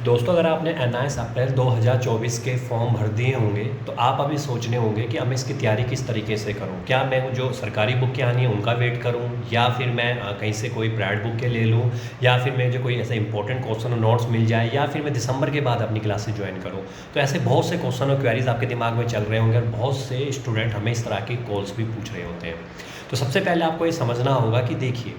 दोस्तों, अगर आपने एनआईएस अप्रैल 2024 के फॉर्म भर दिए होंगे तो आप अभी सोचने होंगे कि अब मैं इसकी तैयारी किस तरीके से करूं। क्या मैं जो सरकारी बुक की आनी है उनका वेट करूं, या फिर मैं कहीं से कोई प्राइवेट बुक के ले लूं, या फिर मैं जो कोई ऐसा इंपॉर्टेंट क्वेश्चन और नोट्स मिल जाए, या फिर मैं दिसंबर के बाद अपनी क्लासेस ज्वाइन करूं। तो ऐसे बहुत से क्वेश्चन और क्वेरीज आपके दिमाग में चल रहे होंगे और बहुत से स्टूडेंट हमें इस तरह के कॉल्स भी पूछ रहे होते हैं। तो सबसे पहले आपको ये समझना होगा कि देखिए,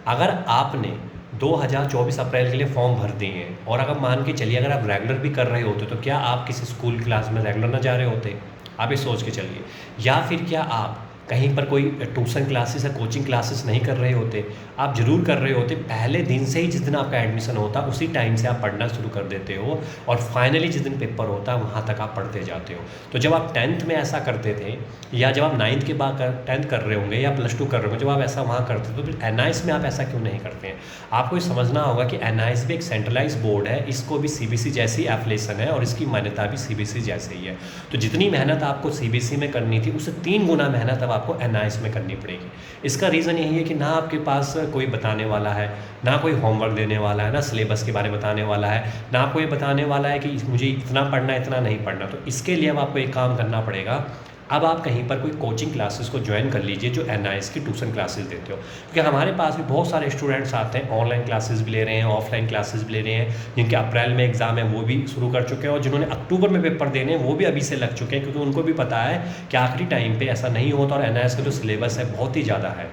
अगर आपने 2024 अप्रैल के लिए फॉर्म भर दिए हैं और अगर मान के चलिए अगर आप रेगुलर भी कर रहे होते तो क्या आप किसी स्कूल क्लास में रेगुलर ना जा रहे होते? आप ये सोच के चलिए। या फिर क्या आप कहीं पर कोई ट्यूशन क्लासेस या कोचिंग क्लासेस नहीं कर रहे होते? आप ज़रूर कर रहे होते। पहले दिन से ही जिस दिन आपका एडमिशन होता उसी टाइम से आप पढ़ना शुरू कर देते हो और फाइनली जिस दिन पेपर होता है वहाँ तक आप पढ़ते जाते हो। तो जब आप 10th में ऐसा करते थे, या जब आप 9th के बाद 10th कर रहे होंगे या +2 कर रहे होंगे, जब आप ऐसा वहाँ करते तो फिर एनआईएस में आप ऐसा क्यों नहीं करते हैं? आपको ये समझना होगा कि एनआईएस भी एक सेंट्रलाइज बोर्ड है, इसको भी सीबीएसई जैसी एफिलिएशन है और इसकी मान्यता भी सीबीएसई जैसे ही है। तो जितनी मेहनत आपको सीबीएसई में करनी थी उससे 3 गुना मेहनत अब आपको एनआईएस में करनी पड़ेगी। इसका रीज़न यही है कि ना आपके पास कोई बताने वाला है, ना कोई होमवर्क देने वाला है, ना सिलेबस के बारे में बताने वाला है, ना आपको ये बताने वाला है कि मुझे इतना पढ़ना है इतना नहीं पढ़ना। तो इसके लिए अब आपको एक काम करना पड़ेगा। अब आप कहीं पर कोई कोचिंग क्लासेस को ज्वाइन कर लीजिए जो एनआईएस की ट्यूशन क्लासेस देते हो, क्योंकि हमारे पास भी बहुत सारे स्टूडेंट्स आते हैं, ऑनलाइन क्लासेस भी ले रहे हैं, ऑफलाइन क्लासेस भी ले रहे हैं। जिनके अप्रैल में एग्ज़ाम है वो भी शुरू कर चुके हैं, और जिन्होंने अक्टूबर में पेपर देने हैं वो भी अभी से लग चुके हैं, क्योंकि उनको भी पता है कि आखिरी टाइम पे ऐसा नहीं होता और एनआईएस का जो सिलेबस है बहुत ही ज़्यादा है।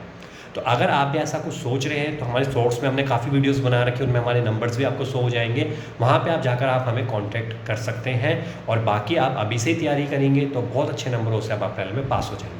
तो अगर आप भी ऐसा कुछ सोच रहे हैं तो हमारे शॉर्ट्स में हमने काफ़ी वीडियोस बना रखे हैं, उनमें हमारे नंबर्स भी आपको शो हो जाएंगे। वहाँ पे आप जाकर आप हमें कांटेक्ट कर सकते हैं, और बाकी आप अभी से ही तैयारी करेंगे तो बहुत अच्छे नंबरों से आप अप्रैल में पास हो जाएंगे।